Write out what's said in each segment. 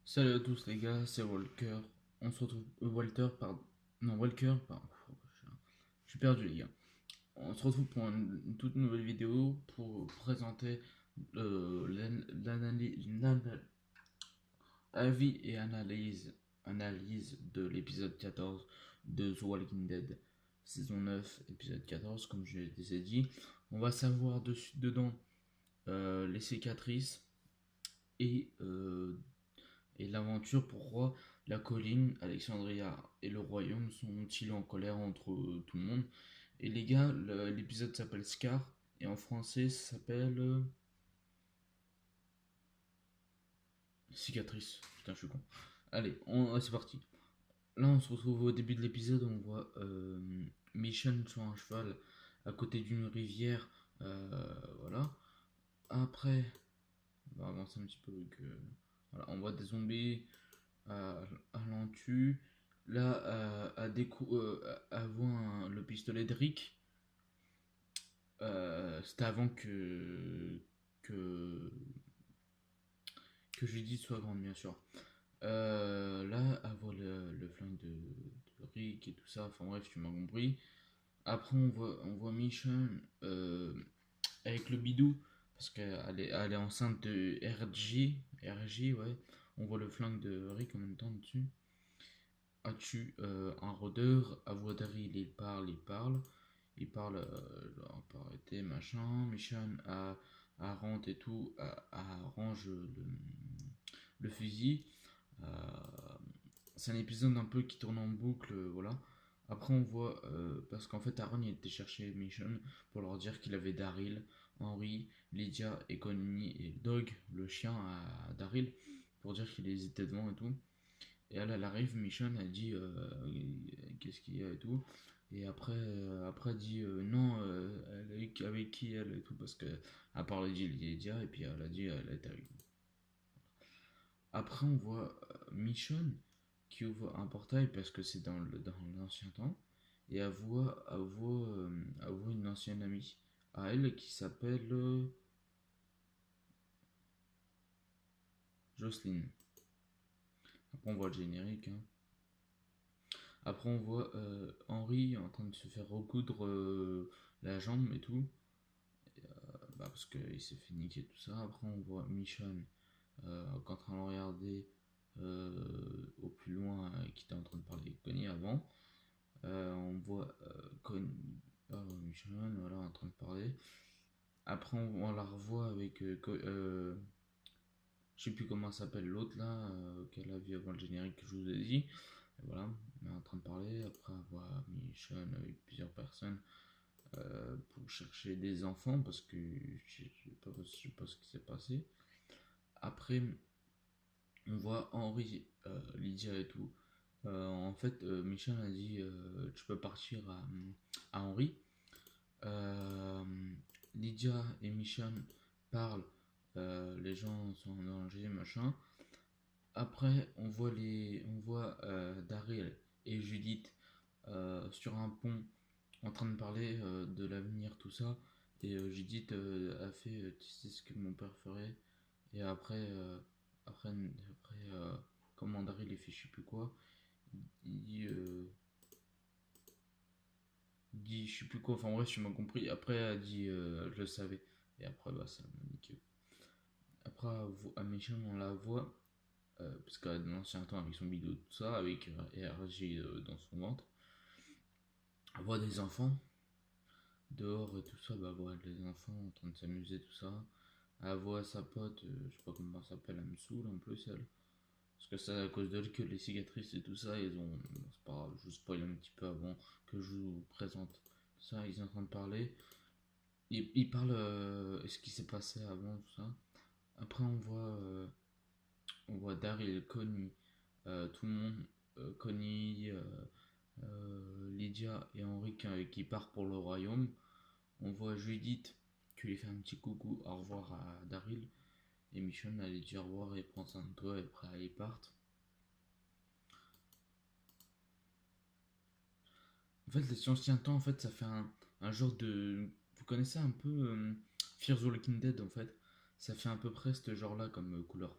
Salut à tous les gars, c'est Walker. On se retrouve. Walter, pardon. Non, Walker, pardon. Je suis perdu les gars. On se retrouve pour une toute nouvelle vidéo pour présenter avis et analyse de l'épisode 14 de The Walking Dead, saison 9, épisode 14, comme je les ai dit. On va savoir dedans les cicatrices et l'aventure, pourquoi la colline, Alexandria et le royaume sont-ils en colère entre tout le monde. Et les gars, l'épisode s'appelle Scar, et en français ça s'appelle Cicatrice. Putain, je suis con. Allez, c'est parti. Là, on se retrouve au début de l'épisode, on voit Michonne sur un cheval à côté d'une rivière. Voilà. Après, on va avancer un petit peu. Voilà, on voit des zombies à l'entu. Là, à voir le pistolet de Rick. C'était avant que, que Judith soit grande, bien sûr. Là, à voir le flingue de Rick et tout ça. Enfin bref, tu m'as compris. Après, on voit Michonne avec le bidou. Parce qu'elle est enceinte de RJ, ouais. On voit le flingue de Rick en même temps dessus. As-tu un rôdeur? À voix d'Harry, il parle, genre, pas arrêter, machin. Michonne rentre et tout, arrange le fusil. Euh, c'est un épisode un peu qui tourne en boucle, voilà. Après, on voit, parce qu'en fait, Aaron il était chercher Michonne pour leur dire qu'il avait Daryl, Henry, Lydia et Connie et Dog, le chien à Daryl, pour dire qu'il hésitait devant et tout. Et elle arrive, Michonne, elle dit qu'est-ce qu'il y a et tout. Et après elle dit non, elle est avec qui elle et tout, parce que à part le dit Lydia, et puis elle a dit elle est avec nous. Après on voit Michonne qui ouvre un portail parce que c'est dans l'ancien temps. Et elle voit une ancienne amie à elle qui s'appelle Jocelyne. Après on voit le générique, hein. Après, on voit Henry en train de se faire recoudre la jambe et tout. Bah, parce qu'il s'est fait niquer tout ça. Après, on voit Michonne en train de regarder au plus loin qui était en train de parler avec Connie avant. On voit Michonne voilà, en train de parler. Après, on la revoit avec. Je sais plus comment s'appelle l'autre là, qu'elle a vu avant le générique que je vous ai dit. Et voilà, on est en train de parler. Après, on voit Michonne avec plusieurs personnes pour chercher des enfants parce que je sais pas ce qui s'est passé. Après, on voit Henri, Lydia et tout. En fait, Michel a dit tu peux partir à Henri. Euh, Lydia et Michel parlent, les gens sont en danger, machin. Après, on voit Daryl et Judith sur un pont en train de parler de l'avenir, tout ça. Et Judith a fait tu sais ce que mon père ferait. Et après, comment Daryl il fait je sais plus quoi. Il dit, je sais plus quoi. Enfin, bref, tu m'as compris. Après, elle dit je le savais. Et après, bah, ça m'a niqué. Après, à Michel, on la voit. Parce qu'elle a dans l'ancien temps avec son bidou, tout ça, avec RG dans son ventre. Elle voit des enfants dehors et tout ça, bah voilà, les enfants en train de s'amuser, tout ça. Elle voit sa pote, je sais pas comment elle s'appelle, elle me saoule un peu celle. Parce que c'est à cause d'elle que les cicatrices et tout ça, ils ont. Bon, c'est pas grave, je vous spoil un petit peu avant que je vous présente ça, ils sont en train de parler. Ils parlent ce qui s'est passé avant, tout ça. Après, on voit Daryl, Connie, tout le monde, Connie, Lydia et Henri qui partent pour le royaume. On voit Judith qui lui fait un petit coucou, au revoir à Daryl. Et Michonne elle lui dit au revoir et prend soin de toi et après ils partent. En fait, les anciens temps, en fait, ça fait un genre de. Vous connaissez un peu Fear the Walking Dead, en fait. Ça fait à peu près ce genre-là comme couleur.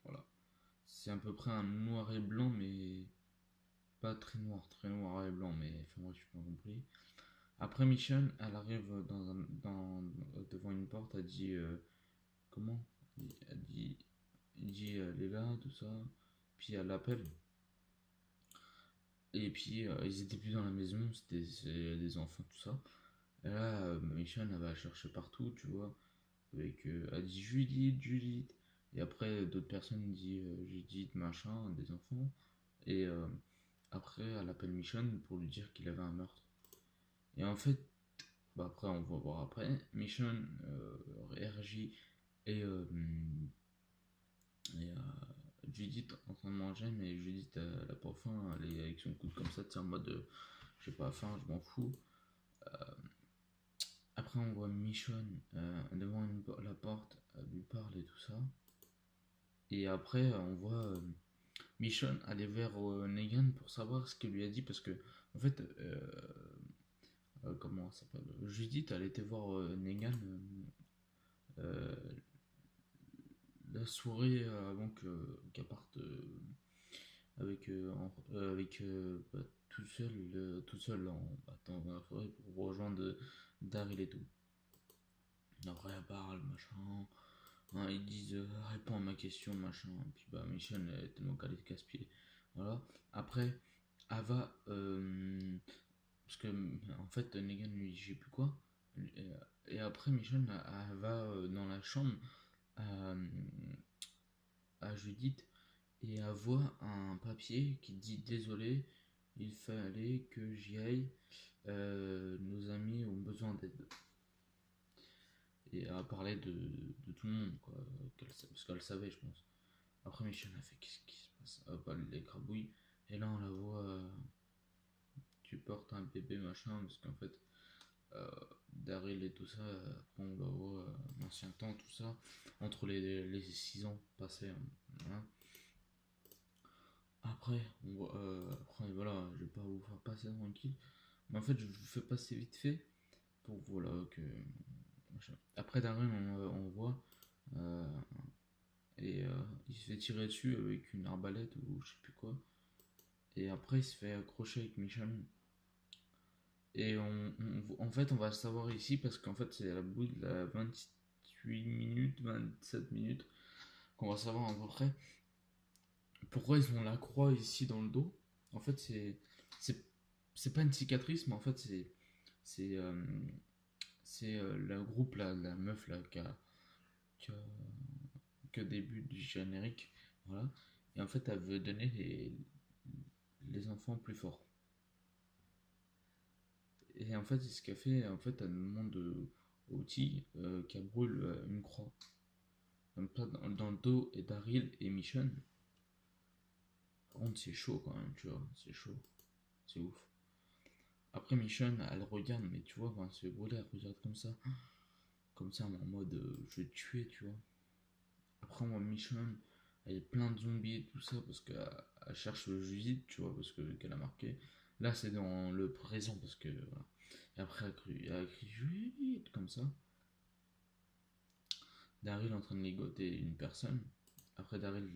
Voilà. c'est à peu près un noir et blanc, mais pas très noir et blanc, mais enfin moi je suis pas compris. Après Michonne, elle arrive devant une porte, elle dit comment? Elle dit elle est là, tout ça. Puis elle l'appelle. Et puis ils étaient plus dans la maison, c'est des enfants, tout ça. Et là, Michonne, elle va chercher partout, tu vois. Elle dit Judith, Judith. Et après, d'autres personnes disent Judith, machin, des enfants. Et après, elle appelle Michonne pour lui dire qu'il avait un meurtre. Et en fait, bah après, on va voir après. Michonne réagit et, Judith en train de manger, mais Judith, elle a pas faim. Elle est avec son coude comme ça, en mode j'ai pas faim, je m'en fous. Après, on voit Michonne devant la porte, elle lui parle et tout ça. Et après, on voit Michonne aller vers Negan pour savoir ce qu'elle lui a dit parce que, en fait, comment ça s'appelle Judith, elle était voir Negan euh, la soirée avant qu'elle parte avec tout seul dans la forêt pour rejoindre Daryl et tout. Après, elle parle, machin. Hein, ils disent réponds à ma question, machin. Et puis bah, Michonne est tellement calée de casse-pied. Voilà. Après, Ava, parce que en fait, Negan lui dit je sais plus quoi. Et après, Michonne elle va dans la chambre à, à Judith et elle voit un papier qui dit désolé, il fallait que j'y aille. Nos amis ont besoin d'aide. Et elle parlait de tout le monde, quoi. Parce qu'elle savait, je pense. Après, Michonne a fait qu'est-ce qui se passe? Bah, les crabouilles. Et là, on la voit. Tu portes un bébé, machin. Parce qu'en fait, euh, Daryl et tout ça, après, on la voit l'ancien temps, tout ça. Entre les 6 ans passés. Voilà. Après, après, voilà, je vais pas vous faire passer tranquille. Mais en fait, je vous fais passer vite fait. Pour voilà que. Machin. Après, Daryl, on voit. euh, et il se fait tirer dessus avec une arbalète ou je sais plus quoi. Et après, il se fait accrocher avec Michonne. Et en fait, on va le savoir ici parce qu'en fait, c'est à la bout de la 28 minutes, 27 minutes qu'on va savoir à peu près pourquoi ils ont la croix ici dans le dos. En fait, c'est, c'est pas une cicatrice, mais en fait, c'est, euh, c'est le groupe, là, la meuf là, qui a, qui a début du générique. Voilà. Et en fait, elle veut donner les enfants plus forts. Et en fait, ce qu'elle fait, en fait, elle demande au T qu'elle brûle une croix. Dans le dos et Daryl et Michonne. Par contre, c'est chaud quand même, tu vois. C'est chaud. C'est ouf. Après, Michonne, elle regarde, mais tu vois, quand elle se fait brûler, elle regarde comme ça. Comme ça, en mode je vais te tuer, tu vois. Après, moi, Michonne, elle est plein de zombies et tout ça parce qu'elle cherche le Judith, tu vois, parce qu'elle a marqué. Là, c'est dans le présent parce que. Voilà. Et après, elle a écrit Judith comme ça. Daryl est en train de ligoter une personne. Après, Daryl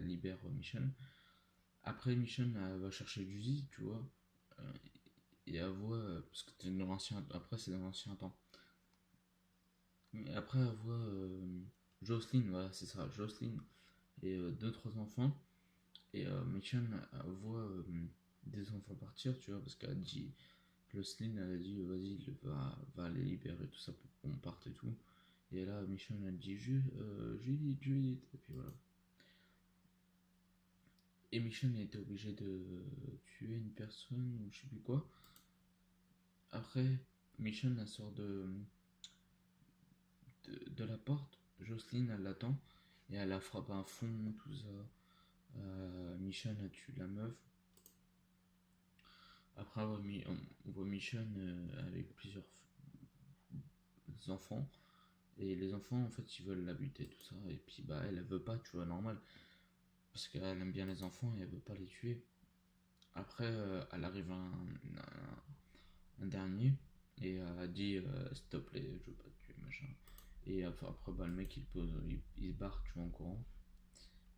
libère Michonne. Après, Michonne va chercher Judy, tu vois. Euh, et elle voit. Parce que c'est dans l'ancien. Après, c'est dans l'ancien temps. Mais après, elle voit Jocelyn, voilà, c'est ça, Jocelyn. Et deux, trois enfants. Et Michonne elle voit des enfants partir, tu vois, parce qu'elle a dit. Jocelyn, elle a dit, vas-y, va les libérer, tout ça, pour qu'on parte et tout. Et là, Michonne, elle dit, Judith, Judith. Et puis voilà. Et Michonne a été obligé de tuer une personne ou je sais plus quoi. Après, Michonne elle sort de la porte. Jocelyne elle l'attend et elle la frappe à fond, tout ça. Michonne a tué la meuf. Après, on voit Michonne avec plusieurs enfants. Et les enfants, en fait, ils veulent la buter, tout ça. Et puis, bah, elle veut pas, tu vois, normal. Parce qu'elle aime bien les enfants et elle veut pas les tuer. Après, elle arrive à un dernier et a dit s'il te plaît je veux pas te tuer machin et après bah, le mec il se barre tu vois en courant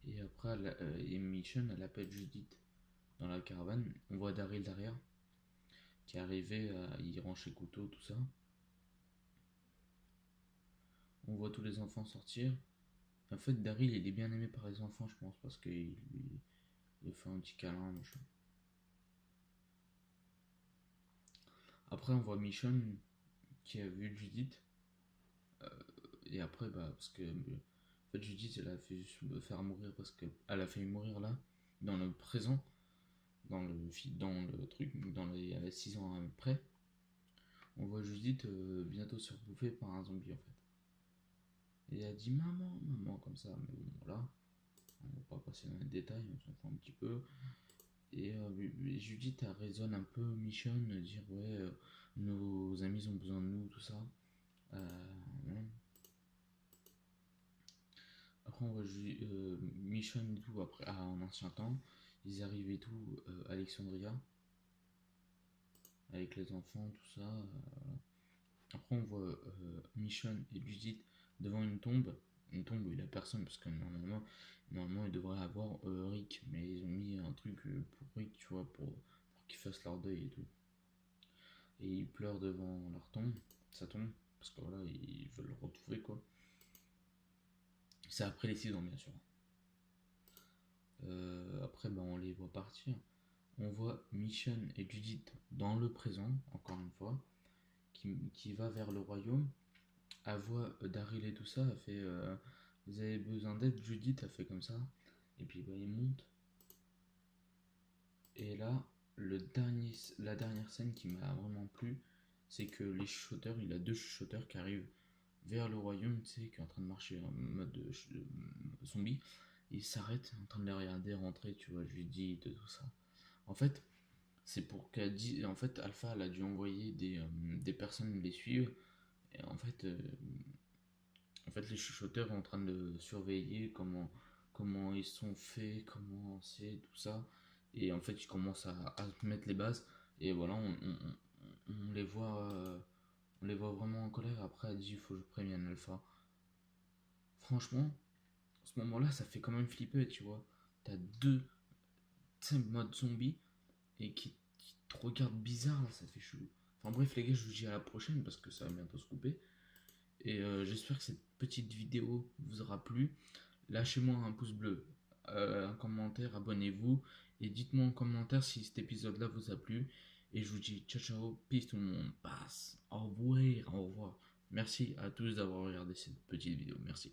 Et après, et Michonne, elle appelle Judith dans la caravane. On voit Daryl derrière, qui est arrivé, il range ses couteaux, tout ça. On voit tous les enfants sortir. En fait, Daryl, il est bien aimé par les enfants, je pense, parce qu'il lui fait un petit câlin, machin. Après, on voit Michonne qui a vu Judith. Et après, bah, parce que en fait, Judith, elle a fait juste me faire mourir parce qu'elle a fait mourir là, dans le présent, dans le truc, dans les 6 ans après. On voit Judith bientôt se faire bouffer par un zombie en fait. Et elle a dit maman, maman, comme ça, mais bon, voilà. On va pas passer dans les détails, on s'en fout un petit peu. Et Judith, elle raisonne un peu Michonne, dire ouais, nos amis ont besoin de nous, tout ça. Ouais. Après, on voit Michonne et tout, après, en ancien temps. Ils arrivent et tout, Alexandria, avec les enfants, tout ça. Voilà. Après, on voit Michonne et Judith devant une tombe où il n'y a personne, parce que normalement il devrait avoir Rick, mais ils ont mis un truc pour Rick, tu vois, pour qu'ils fassent leur deuil et tout. Et ils pleurent devant leur tombe, sa tombe, parce que voilà, ils veulent le retrouver, quoi. C'est après les 6 ans, bien sûr. Après, bah, on les voit partir. On voit Michonne et Judith dans le présent, encore une fois, qui va vers le royaume. Elle voit Daryl et tout ça, elle fait vous avez besoin d'aide, Judith a fait comme ça. Et puis bah, il monte. Et là, la dernière scène qui m'a vraiment plu, c'est que les chuchoteurs, il a 2 chuchoteurs qui arrivent vers le royaume, tu sais, qui est en train de marcher en mode zombie. Il s'arrête en train de les regarder rentrer, tu vois, Judith, tout ça. En fait, c'est pour qu'elle dise. En fait, Alpha, elle a dû envoyer des personnes les suivre. Et en fait, les chuchoteurs sont en train de surveiller comment ils sont faits, comment c'est, tout ça. Et en fait, ils commencent à mettre les bases. Et voilà, on les voit. On les voit vraiment en colère. Après, elle dit il faut que je prévienne Alpha. Franchement, à ce moment-là, ça fait quand même flipper, tu vois. T'as 2 modes zombies et qui te regardent bizarre, là, ça fait chelou. Enfin bref, les gars, je vous dis à la prochaine parce que ça va bientôt se couper. Et j'espère que cette petite vidéo vous aura plu. Lâchez-moi un pouce bleu, un commentaire, abonnez-vous. Et dites-moi en commentaire si cet épisode-là vous a plu. Et je vous dis ciao ciao, peace tout le monde, passe, au revoir, au revoir. Merci à tous d'avoir regardé cette petite vidéo, merci.